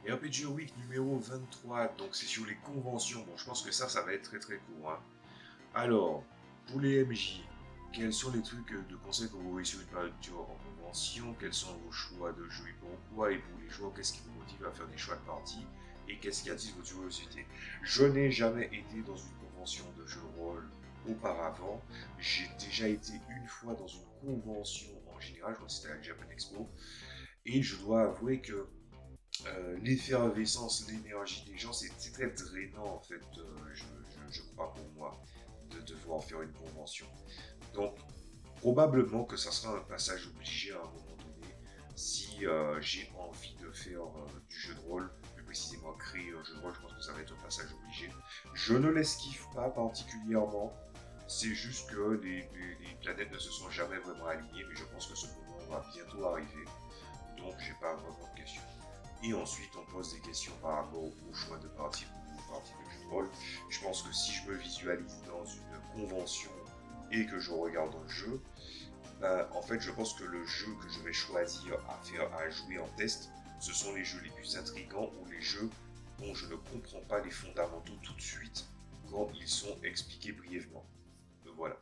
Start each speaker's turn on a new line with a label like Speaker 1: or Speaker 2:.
Speaker 1: Et RPG Week numéro 23, donc c'est sur les conventions. Bon, je pense que ça va être très très court. Hein. Alors, pour les MJ, quels sont les trucs de conseils que vous voyez sur une période en convention? Quels sont vos choix de jeu et pourquoi? Et pour les joueurs, qu'est-ce qui vous motive à faire des choix de partie? Et qu'est-ce qui attise votre curiosité? Je n'ai jamais été dans une convention de jeu de rôle auparavant. J'ai déjà été une fois dans une convention en général, je crois que c'était à la Japan Expo. Et je dois avouer que l'effervescence, l'énergie des gens, c'est très drainant en fait, je crois pour moi, de devoir faire une convention. Donc, probablement que ça sera un passage obligé à un moment donné si j'ai envie de faire du jeu de rôle, plus précisément créer un jeu de rôle, je pense que ça va être un passage obligé. Je ne l'esquive pas particulièrement, c'est juste que les planètes ne se sont jamais vraiment alignées, mais je pense que ce moment va bientôt arriver, donc j'ai pas vraiment de questions. Et ensuite, on pose des questions par rapport au choix de partie ou partie de jeu de rôle. Je pense que si je me visualise dans une convention et que je regarde un jeu, en fait, je pense que le jeu que je vais choisir à jouer en test, ce sont les jeux les plus intrigants ou les jeux dont je ne comprends pas les fondamentaux tout de suite quand ils sont expliqués brièvement. Donc voilà.